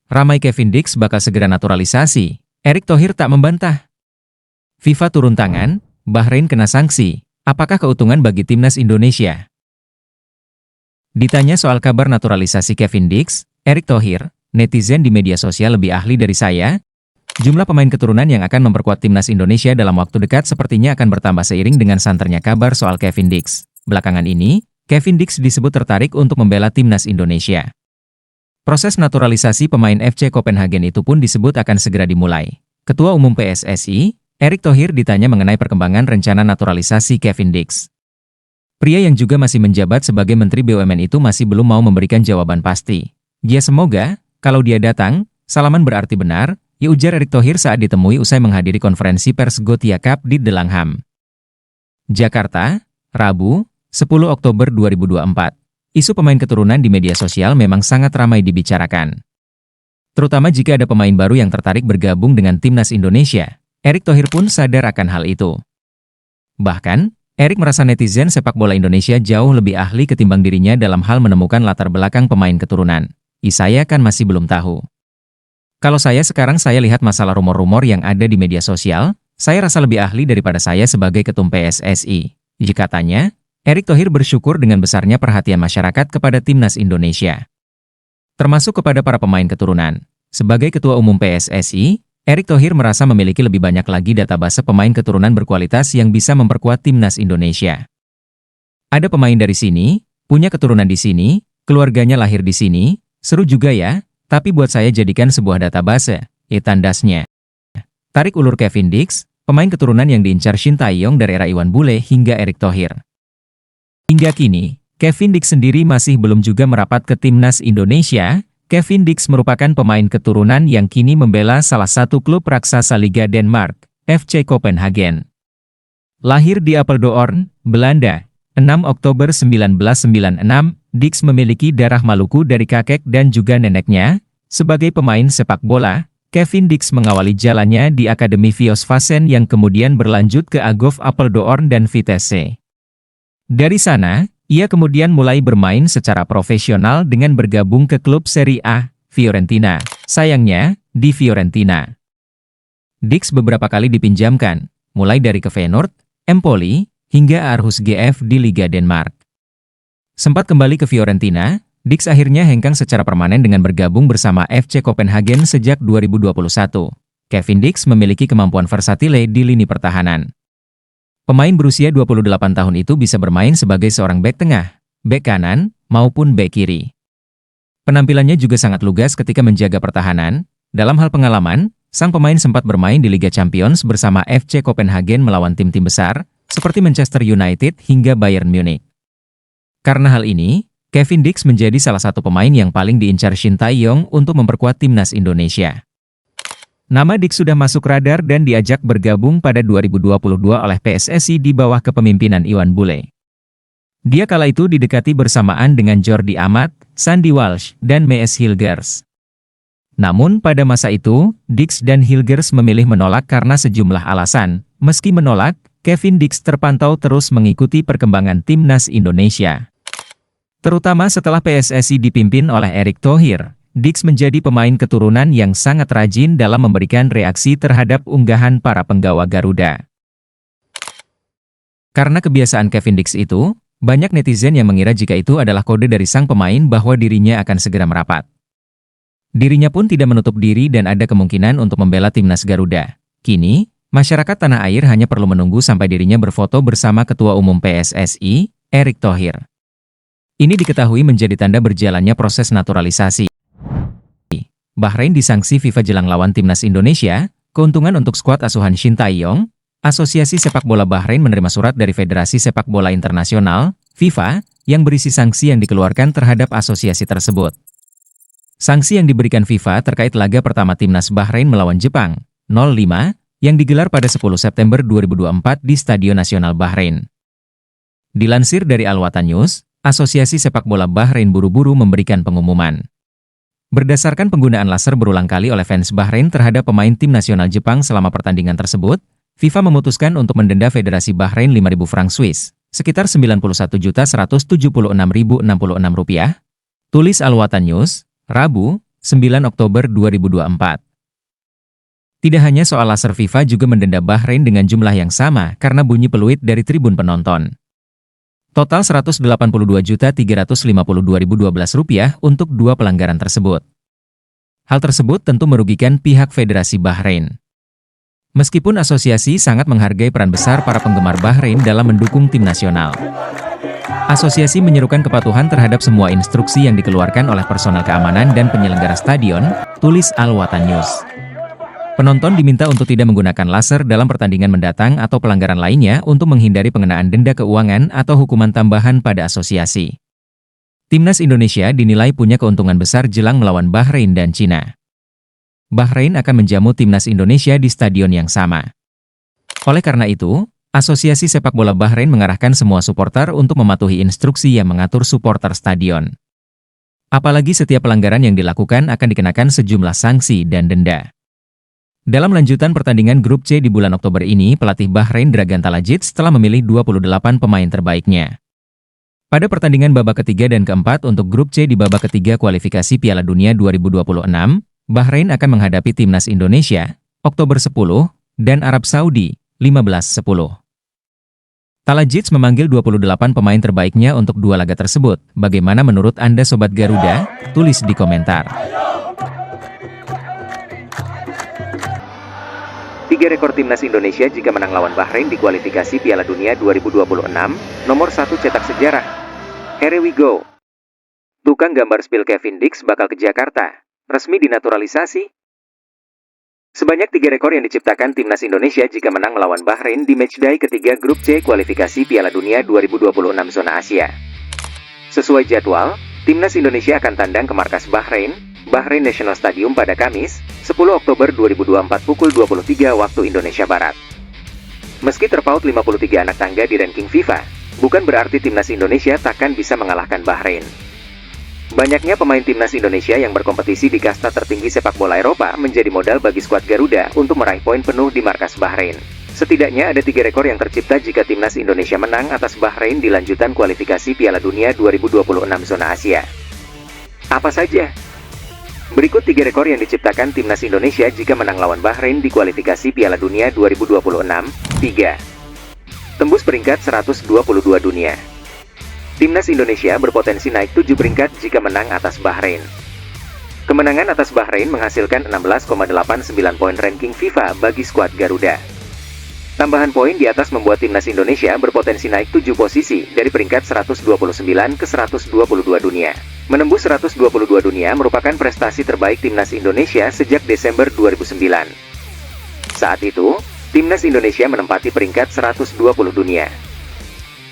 Ramai Kevin Dix bakal segera naturalisasi. Erick Thohir tak membantah. FIFA turun tangan, Bahrain kena sanksi. Apakah keuntungan bagi timnas Indonesia? Ditanya soal kabar naturalisasi Kevin Dix, Erick Thohir, netizen di media sosial lebih ahli dari saya. Jumlah pemain keturunan yang akan memperkuat timnas Indonesia dalam waktu dekat sepertinya akan bertambah seiring dengan santernya kabar soal Kevin Dix. Belakangan ini, Kevin Dix disebut tertarik untuk membela timnas Indonesia. Proses naturalisasi pemain FC Copenhagen itu pun disebut akan segera dimulai. Ketua Umum PSSI, Erick Thohir ditanya mengenai perkembangan rencana naturalisasi Kevin Dix. Pria yang juga masih menjabat sebagai Menteri BUMN itu masih belum mau memberikan jawaban pasti. Ya semoga, kalau dia datang, salaman berarti benar, ya ujar Erick Thohir saat ditemui usai menghadiri konferensi pers Gothia Cup di Delangham. Jakarta, Rabu, 10 Oktober 2024. Isu pemain keturunan di media sosial memang sangat ramai dibicarakan. Terutama jika ada pemain baru yang tertarik bergabung dengan timnas Indonesia. Erick Thohir pun sadar akan hal itu. Bahkan, Erick merasa netizen sepak bola Indonesia jauh lebih ahli ketimbang dirinya dalam hal menemukan latar belakang pemain keturunan. Saya kan masih belum tahu. Kalau sekarang saya lihat masalah rumor-rumor yang ada di media sosial, saya rasa lebih ahli daripada saya sebagai ketum PSSI. Katanya, Erick Thohir bersyukur dengan besarnya perhatian masyarakat kepada timnas Indonesia, termasuk kepada para pemain keturunan. Sebagai Ketua Umum PSSI, Erick Thohir merasa memiliki lebih banyak lagi database pemain keturunan berkualitas yang bisa memperkuat timnas Indonesia. Ada pemain dari sini, punya keturunan di sini, keluarganya lahir di sini, seru juga ya, tapi buat saya jadikan sebuah database, tandasnya. Tarik ulur Kevin Dix, pemain keturunan yang diincar Shin Tae-yong dari era Iwan Bule hingga Erick Thohir. Hingga kini, Kevin Dix sendiri masih belum juga merapat ke timnas Indonesia. Kevin Dix merupakan pemain keturunan yang kini membela salah satu klub raksasa Liga Denmark, FC Copenhagen. Lahir di Apeldoorn, Belanda, 6 Oktober 1996, Dix memiliki darah Maluku dari kakek dan juga neneknya. Sebagai pemain sepak bola, Kevin Dix mengawali jalannya di Akademi Viosvasen yang kemudian berlanjut ke AGOV Apeldoorn dan Vitesse. Dari sana, ia kemudian mulai bermain secara profesional dengan bergabung ke klub Serie A, Fiorentina. Sayangnya, di Fiorentina, Dix beberapa kali dipinjamkan, mulai dari ke Feyenoord, Empoli, hingga Aarhus GF di Liga Denmark. Sempat kembali ke Fiorentina, Dix akhirnya hengkang secara permanen dengan bergabung bersama FC Copenhagen sejak 2021. Kevin Dix memiliki kemampuan versatile di lini pertahanan. Pemain berusia 28 tahun itu bisa bermain sebagai seorang bek tengah, bek kanan, maupun bek kiri. Penampilannya juga sangat lugas ketika menjaga pertahanan. Dalam hal pengalaman, sang pemain sempat bermain di Liga Champions bersama FC Copenhagen melawan tim-tim besar, seperti Manchester United hingga Bayern Munich. Karena hal ini, Kevin Dix menjadi salah satu pemain yang paling diincar Shin Tae-yong untuk memperkuat timnas Indonesia. Nama Dix sudah masuk radar dan diajak bergabung pada 2022 oleh PSSI di bawah kepemimpinan Iwan Bule. Dia kala itu didekati bersamaan dengan Jordi Amat, Sandy Walsh, dan Mees Hilgers. Namun pada masa itu, Dix dan Hilgers memilih menolak karena sejumlah alasan. Meski menolak, Kevin Dix terpantau terus mengikuti perkembangan timnas Indonesia. Terutama setelah PSSI dipimpin oleh Erick Thohir. Dix menjadi pemain keturunan yang sangat rajin dalam memberikan reaksi terhadap unggahan para penggawa Garuda. Karena kebiasaan Kevin Dix itu, banyak netizen yang mengira jika itu adalah kode dari sang pemain bahwa dirinya akan segera merapat. Dirinya pun tidak menutup diri dan ada kemungkinan untuk membela timnas Garuda. Kini, masyarakat tanah air hanya perlu menunggu sampai dirinya berfoto bersama Ketua Umum PSSI, Erick Thohir. Ini diketahui menjadi tanda berjalannya proses naturalisasi. Bahrain disanksi FIFA jelang lawan timnas Indonesia. Keuntungan untuk skuad asuhan Shin Tae-yong. Asosiasi Sepak Bola Bahrain menerima surat dari Federasi Sepak Bola Internasional, FIFA, yang berisi sanksi yang dikeluarkan terhadap asosiasi tersebut. Sanksi yang diberikan FIFA terkait laga pertama timnas Bahrain melawan Jepang, 05, yang digelar pada 10 September 2024 di Stadion Nasional Bahrain. Dilansir dari Al Watan News, Asosiasi Sepak Bola Bahrain buru-buru memberikan pengumuman. Berdasarkan penggunaan laser berulang kali oleh fans Bahrain terhadap pemain tim nasional Jepang selama pertandingan tersebut, FIFA memutuskan untuk mendenda Federasi Bahrain 5.000 franc Swiss, sekitar 91.176.066 rupiah. Tulis Al Watan News, Rabu, 9 Oktober 2024. Tidak hanya soal laser, FIFA juga mendenda Bahrain dengan jumlah yang sama karena bunyi peluit dari tribun penonton. Total Rp182.352.012 untuk dua pelanggaran tersebut. Hal tersebut tentu merugikan pihak Federasi Bahrain. Meskipun asosiasi sangat menghargai peran besar para penggemar Bahrain dalam mendukung tim nasional. Asosiasi menyerukan kepatuhan terhadap semua instruksi yang dikeluarkan oleh personel keamanan dan penyelenggara stadion, tulis Al Watan News. Penonton diminta untuk tidak menggunakan laser dalam pertandingan mendatang atau pelanggaran lainnya untuk menghindari pengenaan denda keuangan atau hukuman tambahan pada asosiasi. Timnas Indonesia dinilai punya keuntungan besar jelang melawan Bahrain dan Cina. Bahrain akan menjamu Timnas Indonesia di stadion yang sama. Oleh karena itu, Asosiasi Sepak Bola Bahrain mengarahkan semua supporter untuk mematuhi instruksi yang mengatur supporter stadion. Apalagi setiap pelanggaran yang dilakukan akan dikenakan sejumlah sanksi dan denda. Dalam lanjutan pertandingan grup C di bulan Oktober ini, pelatih Bahrain Dragan Talajits telah memilih 28 pemain terbaiknya. Pada pertandingan babak ketiga dan keempat untuk grup C di babak ketiga kualifikasi Piala Dunia 2026, Bahrain akan menghadapi Timnas Indonesia, Oktober 10, dan Arab Saudi, 15-10. Talajits memanggil 28 pemain terbaiknya untuk dua laga tersebut. Bagaimana menurut Anda Sobat Garuda? Tulis di komentar. 3 rekor Timnas Indonesia jika menang lawan Bahrain di kualifikasi Piala Dunia 2026, nomor 1 cetak sejarah. Here we go. Tukang gambar spill Kevin Dix bakal ke Jakarta. Resmi dinaturalisasi. Sebanyak 3 rekor yang diciptakan Timnas Indonesia jika menang melawan Bahrain di matchday ketiga grup C kualifikasi Piala Dunia 2026 zona Asia. Sesuai jadwal, Timnas Indonesia akan tandang ke markas Bahrain, Bahrain National Stadium pada Kamis, 10 Oktober 2024 pukul 23 waktu Indonesia Barat. Meski terpaut 53 anak tangga di ranking FIFA, bukan berarti Timnas Indonesia takkan bisa mengalahkan Bahrain. Banyaknya pemain Timnas Indonesia yang berkompetisi di kasta tertinggi sepak bola Eropa menjadi modal bagi skuad Garuda untuk meraih poin penuh di markas Bahrain. Setidaknya ada 3 rekor yang tercipta jika Timnas Indonesia menang atas Bahrain di lanjutan kualifikasi Piala Dunia 2026 zona Asia. Apa saja? Berikut 3 rekor yang diciptakan Timnas Indonesia jika menang lawan Bahrain di kualifikasi Piala Dunia 2026. 3. Tembus peringkat 122 dunia. Timnas Indonesia berpotensi naik 7 peringkat jika menang atas Bahrain. Kemenangan atas Bahrain menghasilkan 16,89 poin ranking FIFA bagi skuad Garuda. Tambahan poin di atas membuat Timnas Indonesia berpotensi naik 7 posisi dari peringkat 129 ke 122 dunia. Menembus 122 dunia merupakan prestasi terbaik Timnas Indonesia sejak Desember 2009. Saat itu, Timnas Indonesia menempati peringkat 120 dunia.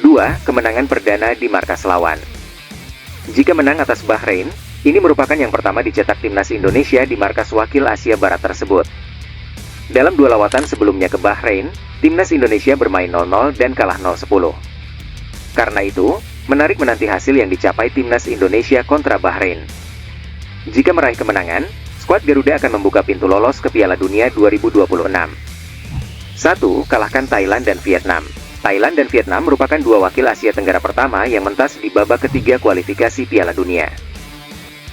2. Kemenangan perdana di markas lawan. Jika menang atas Bahrain, ini merupakan yang pertama dicetak Timnas Indonesia di markas wakil Asia Barat tersebut. Dalam 2 lawatan sebelumnya ke Bahrain, Timnas Indonesia bermain 0-0 dan kalah 0-10. Karena itu, menarik menanti hasil yang dicapai Timnas Indonesia kontra Bahrain. Jika meraih kemenangan, skuad Garuda akan membuka pintu lolos ke Piala Dunia 2026. 1. Kalahkan Thailand dan Vietnam. Thailand dan Vietnam merupakan 2 wakil Asia Tenggara pertama yang mentas di babak ketiga kualifikasi Piala Dunia.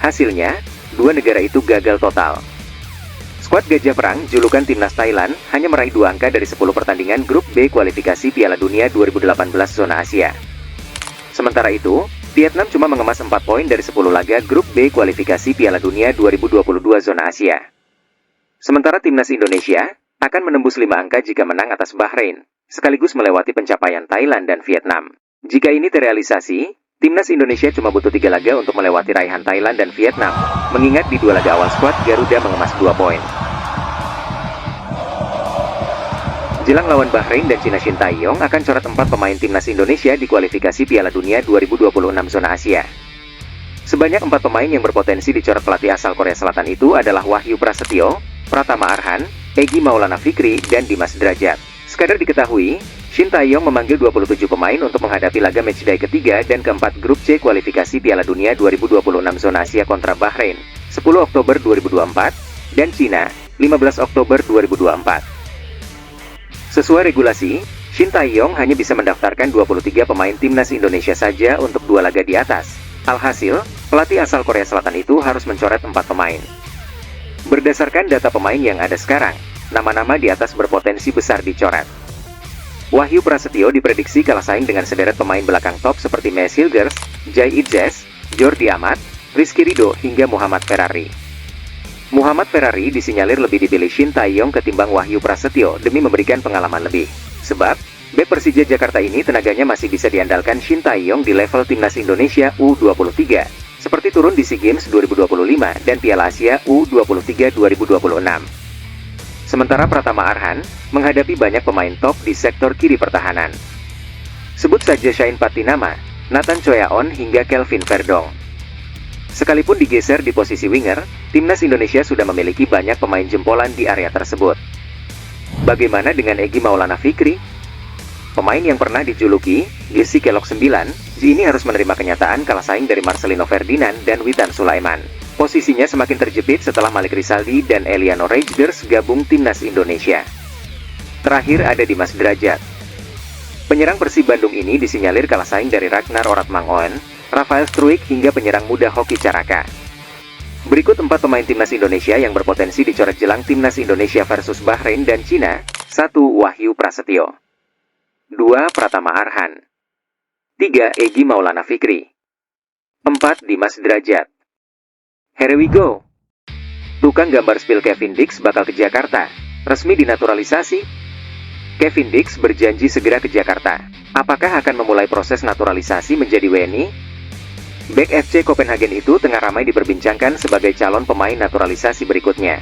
Hasilnya, 2 negara itu gagal total. Skuad Gajah Perang, julukan Timnas Thailand, hanya meraih 2 angka dari 10 pertandingan grup B kualifikasi Piala Dunia 2018 zona Asia. Sementara itu, Vietnam cuma mengemas 4 poin dari 10 laga grup B kualifikasi Piala Dunia 2022 zona Asia. Sementara Timnas Indonesia akan menembus 5 angka jika menang atas Bahrain, sekaligus melewati pencapaian Thailand dan Vietnam. Jika ini terrealisasi, Timnas Indonesia cuma butuh 3 laga untuk melewati raihan Thailand dan Vietnam, mengingat di 2 laga awal skuad Garuda mengemas 2 poin. Jelang lawan Bahrain dan Cina, Shin Tae-yong akan coret 4 pemain Timnas Indonesia di kualifikasi Piala Dunia 2026 zona Asia. Sebanyak 4 pemain yang berpotensi dicoret pelatih asal Korea Selatan itu adalah Wahyu Prasetyo, Pratama Arhan, Egy Maulana Fikri, dan Dimas Derajat. Sekadar diketahui, Shin Tae-yong memanggil 27 pemain untuk menghadapi laga matchday ketiga dan keempat grup C kualifikasi Piala Dunia 2026 zona Asia kontra Bahrain, 10 Oktober 2024, dan Cina, 15 Oktober 2024. Sesuai regulasi, Shin Tae-yong hanya bisa mendaftarkan 23 pemain timnas Indonesia saja untuk 2 laga di atas. Alhasil, pelatih asal Korea Selatan itu harus mencoret 4 pemain. Berdasarkan data pemain yang ada sekarang, nama-nama di atas berpotensi besar dicoret. Wahyu Prasetyo diprediksi kalah saing dengan sederet pemain belakang top seperti Mes Hilgers, Jai Idzes, Jordi Amat, Rizky Ridho, hingga Muhammad Ferrari. Muhammad Ferrari disinyalir lebih dipilih Shin Tae-yong ketimbang Wahyu Prasetyo demi memberikan pengalaman lebih. Sebab, bek Persija Jakarta ini tenaganya masih bisa diandalkan Shin Tae-yong di level Timnas Indonesia U23, seperti turun di SEA Games 2025 dan Piala Asia U23 2026. Sementara Pratama Arhan menghadapi banyak pemain top di sektor kiri pertahanan. Sebut saja Shane Patinama, Nathan Choyaon hingga Kelvin Verdong. Sekalipun digeser di posisi winger, timnas Indonesia sudah memiliki banyak pemain jempolan di area tersebut. Bagaimana dengan Egy Maulana Fikri? Pemain yang pernah dijuluki Gizi Kelok 9, ini harus menerima kenyataan kalah saing dari Marcelino Ferdinand dan Witan Sulaiman. Posisinya semakin terjepit setelah Malik Rizaldi dan Eliano Rejders gabung timnas Indonesia. Terakhir ada Dimas Derajat. Penyerang Persib Bandung ini disinyalir kalah saing dari Ragnar Oratmangoen, Rafael Struik hingga penyerang muda Hoki Caraka. Berikut 4 pemain timnas Indonesia yang berpotensi dicoret jelang timnas Indonesia versus Bahrain dan Cina. 1. Wahyu Prasetyo. 2. Pratama Arhan. 3. Egy Maulana Fikri. 4. Dimas Derajat. Here we go. Tukang gambar spill Kevin Dix bakal ke Jakarta. Resmi dinaturalisasi. Kevin Dix berjanji segera ke Jakarta. Apakah akan memulai proses naturalisasi menjadi WNI? Bek FC Copenhagen itu tengah ramai diperbincangkan sebagai calon pemain naturalisasi berikutnya.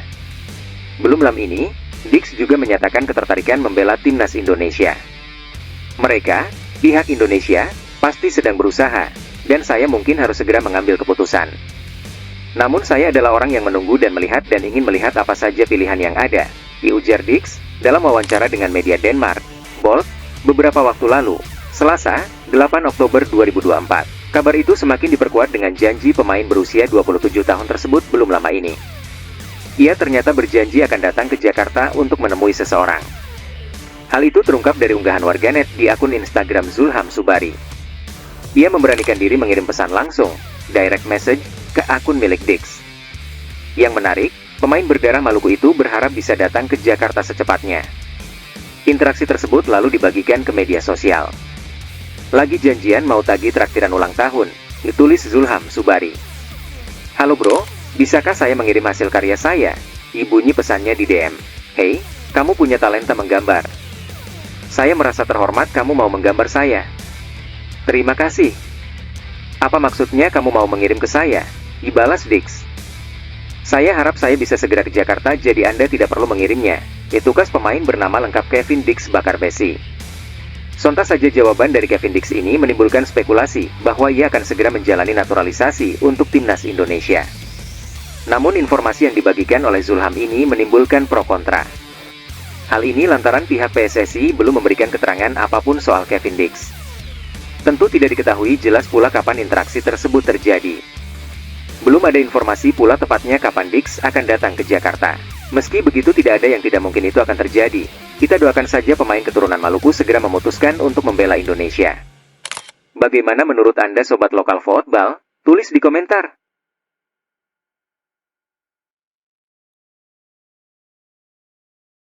Belum lama ini, Dix juga menyatakan ketertarikan membela timnas Indonesia. Mereka, pihak Indonesia, pasti sedang berusaha, dan saya mungkin harus segera mengambil keputusan. Namun saya adalah orang yang menunggu dan melihat dan ingin melihat apa saja pilihan yang ada, diujar Dix dalam wawancara dengan media Denmark, Bold, beberapa waktu lalu, Selasa, 8 Oktober 2024. Kabar itu semakin diperkuat dengan janji pemain berusia 27 tahun tersebut belum lama ini. Ia ternyata berjanji akan datang ke Jakarta untuk menemui seseorang. Hal itu terungkap dari unggahan warganet di akun Instagram Zulham Subari. Ia memberanikan diri mengirim pesan langsung, direct message, ke akun milik Dix. Yang menarik, pemain berdarah Maluku itu berharap bisa datang ke Jakarta secepatnya. Interaksi tersebut lalu dibagikan ke media sosial. Lagi janjian mau tagih traktiran ulang tahun, ditulis Zulham Subari. Halo bro, bisakah saya mengirim hasil karya saya? Bunyi pesannya di DM. Hey, kamu punya talenta menggambar. Saya merasa terhormat kamu mau menggambar saya. Terima kasih. Apa maksudnya kamu mau mengirim ke saya? Dibalas Dix. Saya harap saya bisa segera ke Jakarta jadi Anda tidak perlu mengirimnya. Tukas pemain bernama lengkap Kevin Dix Bakarbesi. Sontak saja jawaban dari Kevin Dix ini menimbulkan spekulasi bahwa ia akan segera menjalani naturalisasi untuk timnas Indonesia. Namun informasi yang dibagikan oleh Zulham ini menimbulkan pro kontra. Hal ini lantaran pihak PSSI belum memberikan keterangan apapun soal Kevin Dix. Tentu tidak diketahui jelas pula kapan interaksi tersebut terjadi. Belum ada informasi pula tepatnya kapan Dix akan datang ke Jakarta. Meski begitu tidak ada yang tidak mungkin itu akan terjadi. Kita doakan saja pemain keturunan Maluku segera memutuskan untuk membela Indonesia. Bagaimana menurut Anda sobat lokal football? Tulis di komentar.